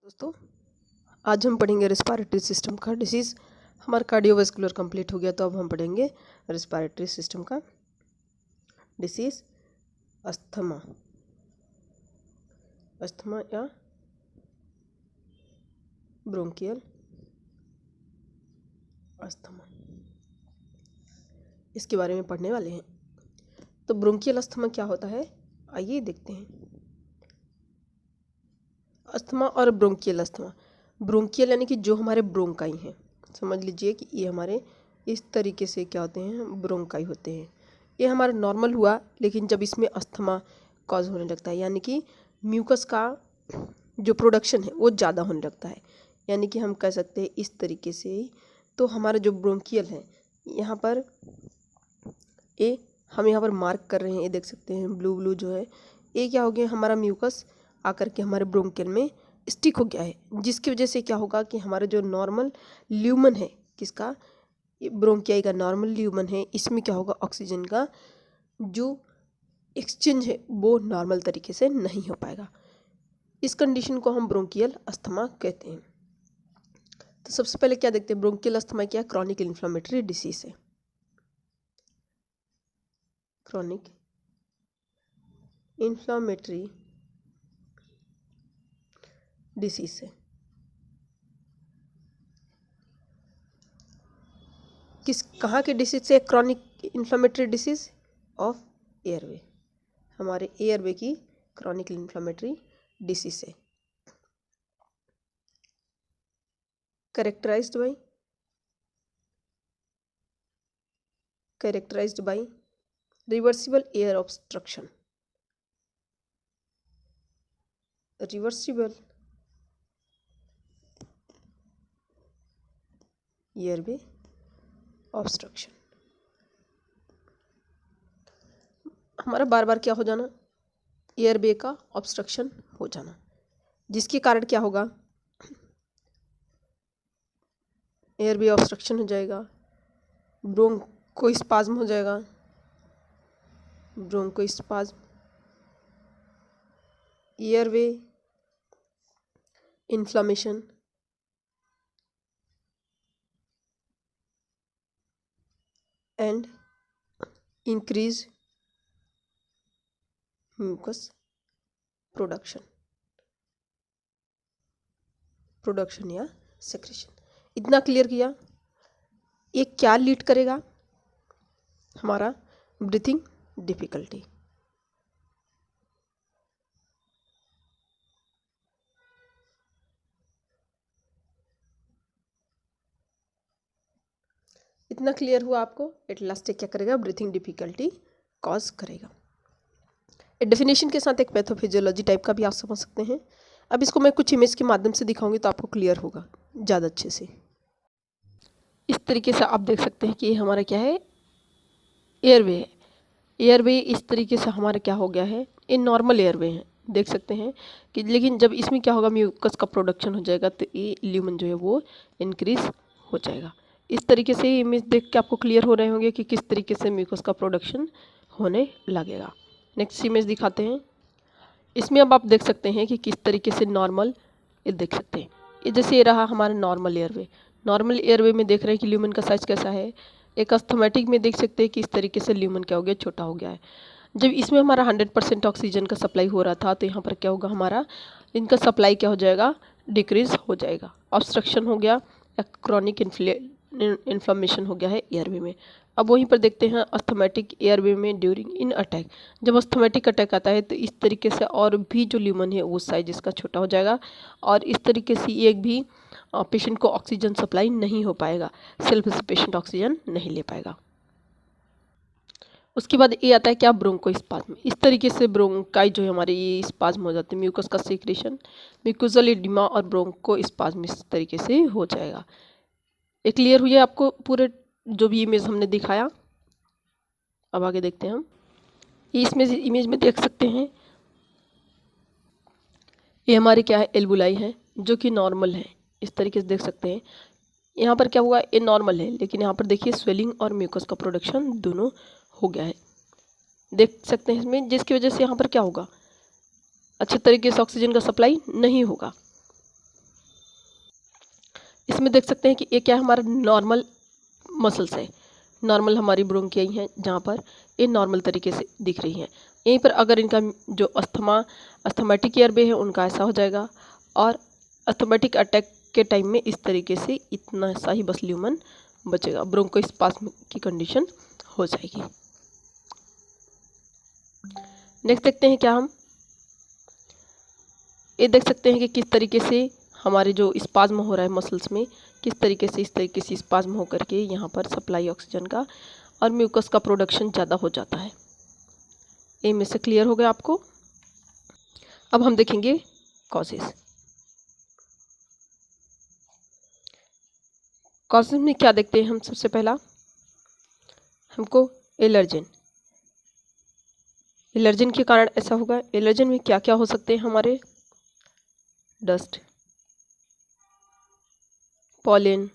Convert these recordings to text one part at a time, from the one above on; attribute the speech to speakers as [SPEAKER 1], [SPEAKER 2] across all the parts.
[SPEAKER 1] दोस्तों, आज हम पढ़ेंगे रेस्पिरेटरी सिस्टम का डिसीज़। हमारा कार्डियोवास्कुलर कंप्लीट हो गया, तो अब हम पढ़ेंगे रेस्पिरेटरी सिस्टम का डिसीज़। अस्थमा या ब्रोंकियल अस्थमा, इसके बारे में पढ़ने वाले हैं। तो ब्रोंकियल अस्थमा क्या होता है, आइए देखते हैं। अस्थमा और ब्रोंकियल अस्थमा। ब्रोंकियल यानी कि जो हमारे ब्रोंकाई हैं, समझ लीजिए कि ये हमारे इस तरीके से क्या होते हैं, ब्रोंकाई होते हैं। ये हमारा नॉर्मल हुआ, लेकिन जब इसमें अस्थमा कॉज होने लगता है, यानी कि म्यूकस का जो प्रोडक्शन है वो ज़्यादा होने लगता है, यानी कि हम कह सकते हैं इस तरीके से। तो हमारा जो ब्रोंकियल है, यहाँ पर ये हम यहाँ पर मार्क कर रहे हैं, ये देख सकते हैं ब्लू ब्लू जो है, ये क्या हो गया, हमारा म्यूकस आकर के हमारे ब्रोंकियल में स्टिक हो गया है, जिसकी वजह से क्या होगा कि हमारा जो नॉर्मल ल्यूमन है, किसका, ब्रोंकियाई का नॉर्मल ल्यूमन है, इसमें क्या होगा, ऑक्सीजन का जो एक्सचेंज है वो नॉर्मल तरीके से नहीं हो पाएगा। इस कंडीशन को हम ब्रोंकियल अस्थमा कहते हैं। तो सबसे पहले क्या देखते हैं, ब्रोंकियल अस्थमा क्या, क्रॉनिक इन्फ्लेमेटरी डिसीज है। क्रॉनिक इन्फ्लेमेटरी डिसीज है। कहाँ के डिसीज से, chronic inflammatory disease of airway, हमारे एयरवे की क्रॉनिक इन्फ्लेमेटरी डिसीज है। Characterised by reversible air obstruction, reversible airway obstruction, हमारा बार बार क्या हो जाना, एयरवे का ऑब्स्ट्रक्शन हो जाना, जिसके कारण क्या होगा, एयरवे ऑब्स्ट्रक्शन हो जाएगा, ब्रोंकोस्पाज्म हो जाएगा, bronchospasm, airway inflammation, and increase mucus production या सेक्रेशन। इतना क्लियर किया। ये क्या लीड करेगा, हमारा ब्रीथिंग डिफिकल्टी। इतना क्लियर हुआ आपको, एट लास्ट क्या करेगा, ब्रीथिंग डिफिकल्टी कॉज करेगा। डेफिनेशन के साथ एक पैथोफिजियोलॉजी टाइप का भी आप समझ सकते हैं। अब इसको मैं कुछ इमेज के माध्यम से दिखाऊंगी तो आपको क्लियर होगा ज़्यादा अच्छे से। इस तरीके से आप देख सकते हैं कि ये हमारा क्या है, एयरवे है। एयरवे इस तरीके से हमारा क्या हो गया है, ये नॉर्मल एयरवे है, देख सकते हैं कि, लेकिन जब इसमें क्या होगा, म्यूकस का प्रोडक्शन हो जाएगा, तो ये ल्यूमन जो है वो इंक्रीज हो जाएगा। इस तरीके से इमेज देख के आपको क्लियर हो रहे होंगे कि किस तरीके से म्यूकस का प्रोडक्शन होने लगेगा। नेक्स्ट इमेज दिखाते हैं। इसमें अब आप देख सकते हैं कि किस तरीके से नॉर्मल, ये देख सकते हैं, ये जैसे ये रहा हमारा नॉर्मल एयरवे। नॉर्मल एयरवे में देख रहे हैं कि ल्यूमन का साइज कैसा है। एक अस्थमैटिक में देख सकते हैं कि इस तरीके से ल्यूमन क्या हो गया, छोटा हो गया है। जब इसमें हमारा 100% ऑक्सीजन का सप्लाई हो रहा था, तो यहाँ पर क्या होगा, हमारा इनका सप्लाई क्या हो जाएगा, डिक्रीज हो जाएगा, ऑब्स्ट्रक्शन हो गया, क्रॉनिक इन्फ्लेमेशन हो गया है एयरवे में। अब वहीं पर देखते हैं अस्थमैटिक एयरवे में ड्यूरिंग इन अटैक। जब अस्थमैटिक अटैक आता है तो इस तरीके से और भी जो ल्यूमन है वो साइज इसका छोटा हो जाएगा, और इस तरीके से एक भी पेशेंट को ऑक्सीजन सप्लाई नहीं हो पाएगा, सेल्फ से पेशेंट ऑक्सीजन नहीं ले पाएगा। उसके बाद ये आता है क्या, ब्रोंकोस्पाज्म। इस तरीके से ब्रोंकाई जो है हमारे, ये स्पाज्म हो जाते हैं, म्यूकस का सीक्रेशन, म्यूकोजल एडिमा और ब्रोंकोस्पाज्म इस तरीके से हो जाएगा। ये क्लियर हुई है आपको पूरे जो भी इमेज हमने दिखाया। अब आगे देखते हैं हम। इसमें इमेज में देख सकते हैं ये हमारे क्या है, एल्बुलाई है, जो कि नॉर्मल है, इस तरीके से देख सकते हैं। यहाँ पर क्या हुआ, ये नॉर्मल है, लेकिन यहाँ पर देखिए स्वेलिंग और म्यूकस का प्रोडक्शन दोनों हो गया है, देख सकते हैं इसमें, जिसकी वजह से यहाँ पर क्या होगा, अच्छे तरीके से ऑक्सीजन का सप्लाई नहीं होगा। इसमें देख सकते हैं कि ये क्या है, हमारा नॉर्मल मसल्स है, नॉर्मल हमारी ब्रोंकियाई हैं जहाँ पर ये नॉर्मल तरीके से दिख रही हैं। यहीं पर अगर इनका जो अस्थमेटिक एयरवे है उनका ऐसा हो जाएगा, और अस्थमेटिक अटैक के टाइम में इस तरीके से इतना सा ही बस ल्यूमन बचेगा, ब्रोंकोस्पाज्म की कंडीशन हो जाएगी। नेक्स्ट देखते हैं क्या हम ये देख सकते हैं कि किस तरीके से हमारे जो स्पाज्म हो रहा है मसल्स में, किस तरीके से इस तरीके से स्पाज्म हो करके यहाँ पर सप्लाई ऑक्सीजन का और म्यूकस का प्रोडक्शन ज़्यादा हो जाता है। ए में से क्लियर हो गया आपको। अब हम देखेंगे कॉजेज। कॉजेज में क्या देखते हैं हम, सबसे पहला हमको एलर्जन। एलर्जन के कारण ऐसा होगा, एलर्जन में क्या क्या हो सकते हैं हमारे, dust, pollen,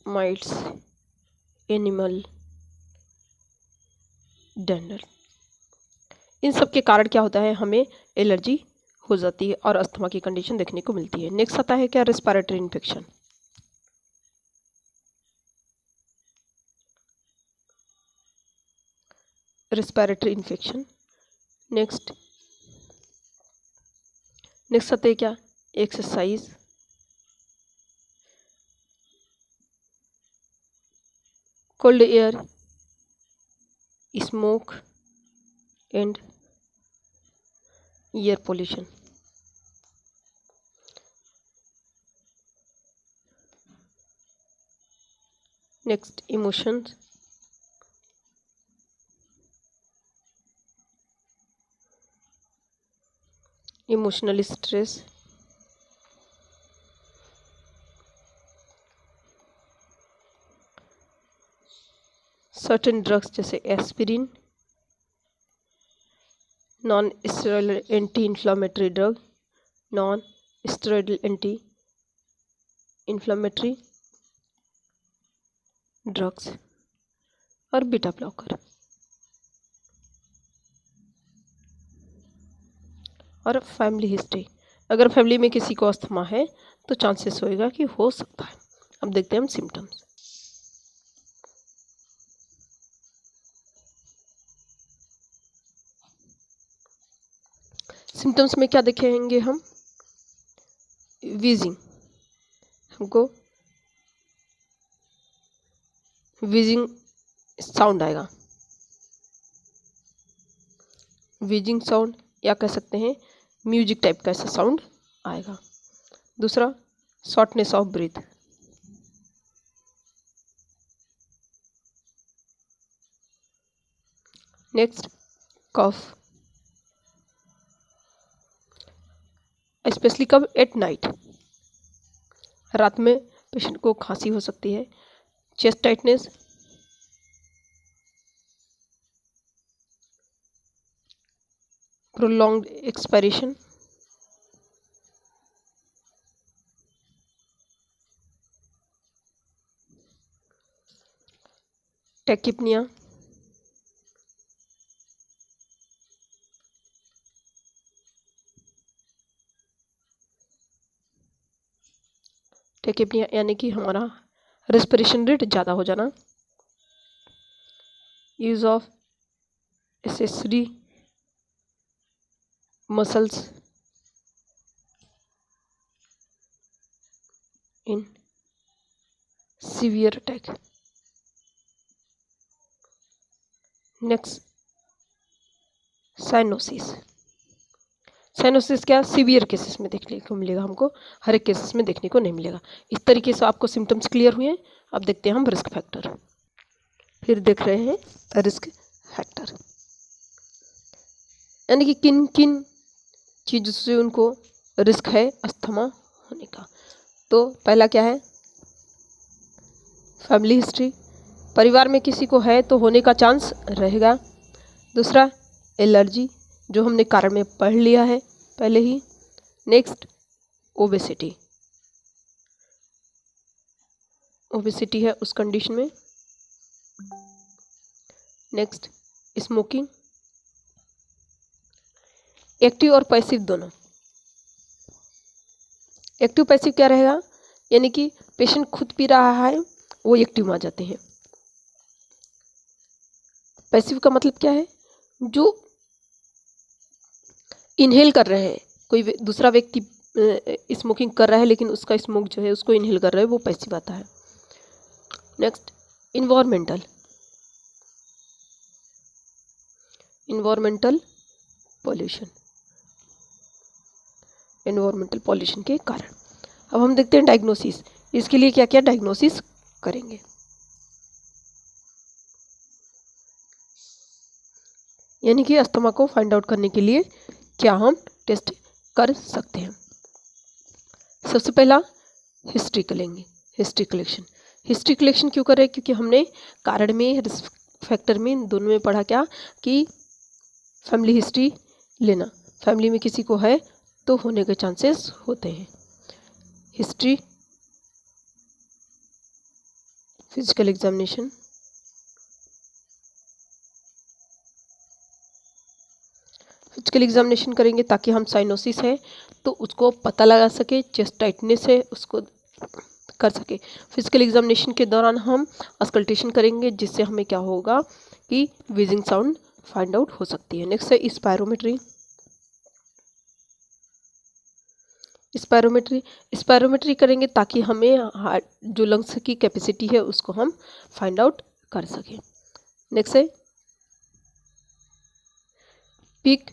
[SPEAKER 1] mites, animal, dander, इन सब के कारण क्या होता है, हमें एलर्जी हो जाती है और अस्थमा की कंडीशन देखने को मिलती है। नेक्स्ट आता है क्या, respiratory infection. Respiratory infection. Next आते हैं क्या, exercise, cold air, smoke and air pollution. Next emotions, emotional stress, certain drugs जैसे aspirin, non steroidal anti inflammatory drug, non steroidal anti inflammatory drugs और बीटा ब्लॉकर। और family history, अगर family में किसी को अस्थमा है तो चांसेस होएगा कि हो सकता है। अब देखते हैं हम सिम्टम्स। सिम्टम्स में क्या देखेंगे हम, वीजिंग, हमको वीजिंग साउंड आएगा, वीजिंग साउंड, या कह सकते हैं म्यूजिक टाइप का ऐसा साउंड आएगा। दूसरा, shortness of breath, next cough, specially कब, एट नाइट, रात में पेशेंट को खांसी हो सकती है। Chest tightness, prolonged expiration, tachypnoea, tachypnoea यानी कि हमारा रेस्पिरेशन रेट ज़्यादा हो जाना। Use of accessory muscles in severe attack. Next, cyanosis. Cyanosis क्या, सीवियर केसेस में देखने को मिलेगा हमको, हर एक केसेस में देखने को नहीं मिलेगा। इस तरीके से आपको सिम्टम्स क्लियर हुए हैं। अब देखते हैं हम रिस्क फैक्टर। फिर देख रहे हैं रिस्क फैक्टर, यानी कि किन किन चीज़ों से उनको रिस्क है अस्थमा होने का। तो पहला क्या है, फैमिली हिस्ट्री, परिवार में किसी को है तो होने का चांस रहेगा। दूसरा, एलर्जी, जो हमने कारण में पढ़ लिया है पहले ही। नेक्स्ट, ओबेसिटी, ओबेसिटी है उस कंडीशन में। नेक्स्ट, स्मोकिंग, एक्टिव और पैसिव दोनों, एक्टिव पैसिव क्या रहेगा, यानी कि पेशेंट खुद पी रहा है वो एक्टिव में आ जाते हैं। पैसिव का मतलब क्या है, जो इनहेल कर रहे हैं, कोई दूसरा व्यक्ति स्मोकिंग कर रहा है लेकिन उसका स्मोक जो है उसको इनहेल कर रहा है, वो पैसिव आता है। Next environmental pollution, environmental pollution के कारण। अब हम देखते हैं डायग्नोसिस, इसके लिए क्या क्या डायग्नोसिस करेंगे। यानी कि अस्थमा को फाइंड आउट करने के लिए क्या हम टेस्ट कर सकते हैं। सबसे पहला हिस्ट्री करेंगे, हिस्ट्री कलेक्शन। हिस्ट्री कलेक्शन क्यों कर रहे हैं, क्योंकि हमने कारण में रिस्क फैक्टर में दोनों में पढ़ा क्या कि फैमिली हिस्ट्री लेना, फैमिली में किसी को है तो होने के चांसेस होते हैं। History, physical examination, physical examination करेंगे ताकि हम साइनोसिस है तो उसको पता लगा सके, चेस्ट टाइटनेस है उसको कर सके। फिजिकल एग्जामिनेशन के दौरान हम अस्कल्टेशन करेंगे जिससे हमें क्या होगा कि व्हीजिंग साउंड फाइंड आउट हो सकती है। नेक्स्ट है स्पायरोमेट्री। स्पायरोमेट्री करेंगे ताकि हमें हार्ट जो लंग्स की कैपेसिटी है उसको हम फाइंड आउट कर सकें। नेक्स्ट है peak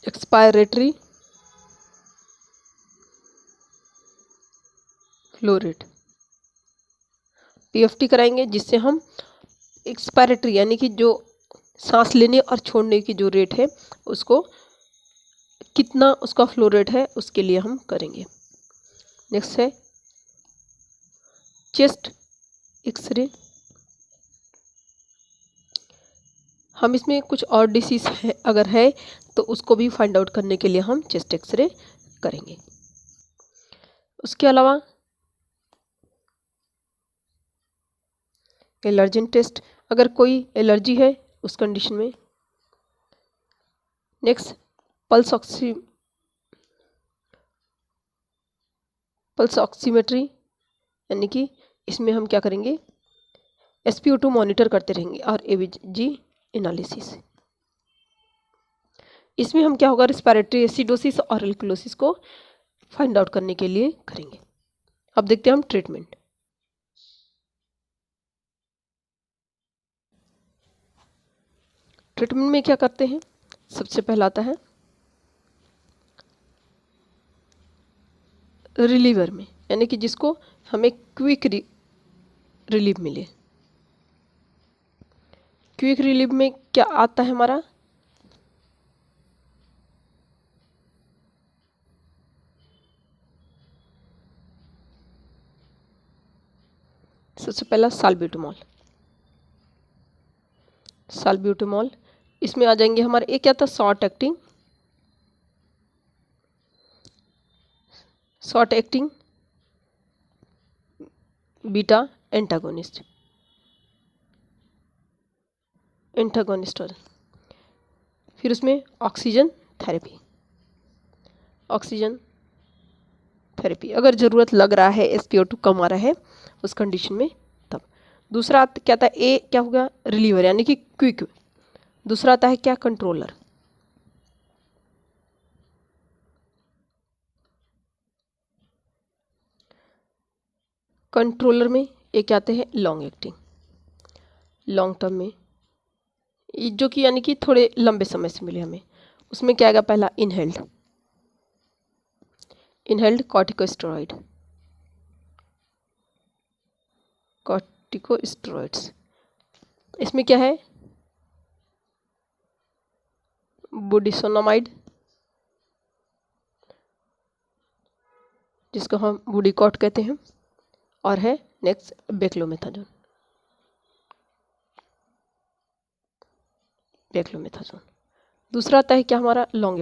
[SPEAKER 1] expiratory flow rate, PFT कराएंगे जिससे हम एक्सपायरेटरी यानी कि जो सांस लेने और छोड़ने की जो रेट है उसको कितना उसका फ्लो रेट है उसके लिए हम करेंगे। नेक्स्ट है चेस्ट एक्सरे। हम इसमें कुछ और डिसीज है अगर है तो उसको भी फाइंड आउट करने के लिए हम चेस्ट एक्सरे करेंगे। उसके अलावा एलर्जन टेस्ट, अगर कोई एलर्जी है उस कंडीशन में। नेक्स्ट पल्स ऑक्सीमेट्री, यानी कि इसमें हम क्या करेंगे SpO2 मॉनिटर करते रहेंगे और ABG एनालिसिस। इसमें हम क्या होगा रेस्पिरेटरी एसिडोसिस और एल्कलोसिस को फाइंड आउट करने के लिए करेंगे। अब देखते हैं हम ट्रीटमेंट। ट्रीटमेंट में क्या करते हैं, सबसे पहला आता है रिलीवर में, यानी कि जिसको हमें क्विक रिलीव मिले। क्विक रिलीव में क्या आता है हमारा, सबसे पहला साल्ब्यूटामॉल। इसमें आ जाएंगे हमारे, एक क्या था शॉर्ट एक्टिंग बीटा एंटागोनिस्ट फिर उसमें ऑक्सीजन थेरेपी अगर ज़रूरत लग रहा है SpO2 कम आ रहा है उस कंडीशन में तब। दूसरा क्या था ए क्या होगा रिलीवर यानी कि क्विक। दूसरा आता है क्या कंट्रोलर में एक आते हैं लॉन्ग टर्म में जो कि यानी कि थोड़े लंबे समय से मिले हमें। उसमें क्या आएगा, पहला इनहेल्ड कॉर्टिकोस्टेरॉइड्स। इसमें क्या है बुडिसोनामाइड जिसको हम बुडिकॉट कहते हैं, और है नेक्स्ट बेक्लोमेथाजोन। दूसरा आता है क्या हमारा लॉन्ग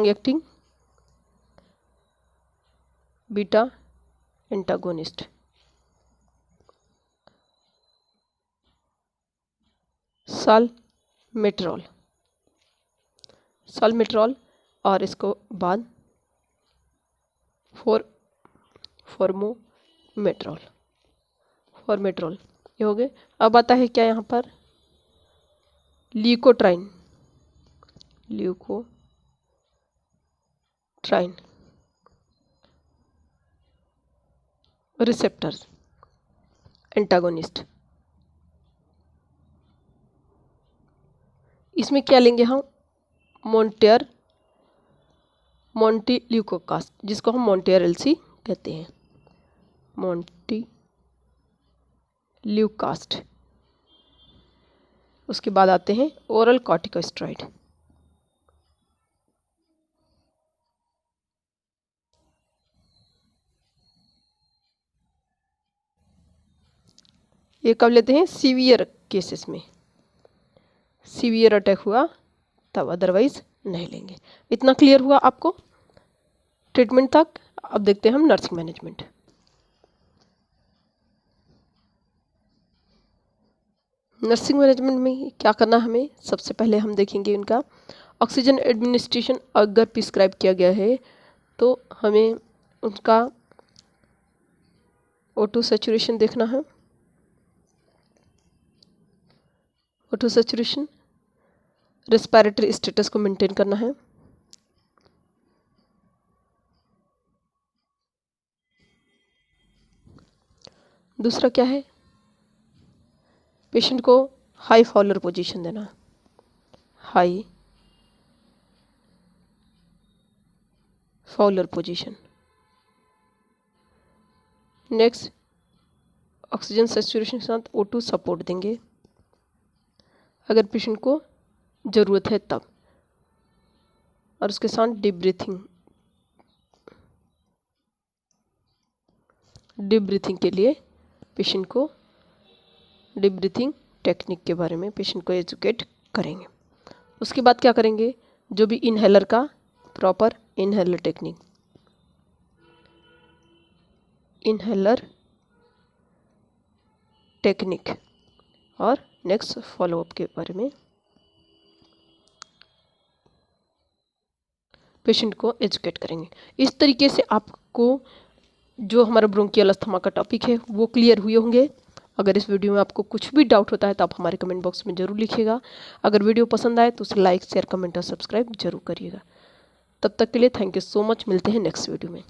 [SPEAKER 1] एक्टिंग बीटा एंटागोनिस्ट। साल्मेट्रॉल सॉल्मेट्रॉल और इसको बाद फॉर्मेट्रॉल ये हो गए। अब आता है क्या यहाँ पर, ल्यूकोट्राइन रिसेप्टर्स एंटागोनिस्ट। इसमें क्या लेंगे हम, मोंटेल्यूकोकास्ट, जिसको हम मोंटेयर एलसी कहते हैं, मोंटेल्यूकास्ट। उसके बाद आते हैं ओरल कॉर्टिकोस्टेरॉइड। ये कब लेते हैं, सीवियर केसेस में, सीवियर अटैक हुआ तब, अदरवाइज नहीं लेंगे। इतना क्लियर हुआ आपको ट्रीटमेंट तक। अब देखते हैं हम नर्सिंग मैनेजमेंट। नर्सिंग मैनेजमेंट में क्या करना हमें, सबसे पहले हम देखेंगे उनका ऑक्सीजन एडमिनिस्ट्रेशन अगर प्रिस्क्राइब किया गया है तो हमें उनका O2 सैचुरेशन देखना है। O2 सैचुरेशन, रेस्पिरेटरी स्टेटस को मेंटेन करना है। दूसरा क्या है, पेशेंट को हाई फॉलर पोजीशन देना, high Fowler position. Next, oxygen saturation के साथ O2 सपोर्ट देंगे अगर पेशेंट को ज़रूरत है तब, और उसके साथ डीप ब्रीथिंग के लिए पेशेंट को डीप ब्रीथिंग टेक्निक के बारे में पेशेंट को एजुकेट करेंगे। उसके बाद क्या करेंगे, जो भी इनहेलर का प्रॉपर इनहेलर टेक्निक और नेक्स्ट फॉलोअप के बारे में पेशेंट को एजुकेट करेंगे। इस तरीके से आपको जो हमारा ब्रोंकियल अस्थमा का टॉपिक है वो क्लियर हुए होंगे। अगर इस वीडियो में आपको कुछ भी डाउट होता है तो आप हमारे कमेंट बॉक्स में ज़रूर लिखिएगा। अगर वीडियो पसंद आए तो उसे लाइक शेयर कमेंट और सब्सक्राइब जरूर करिएगा। तब तक के लिए थैंक यू सो मच, मिलते हैं नेक्स्ट वीडियो में।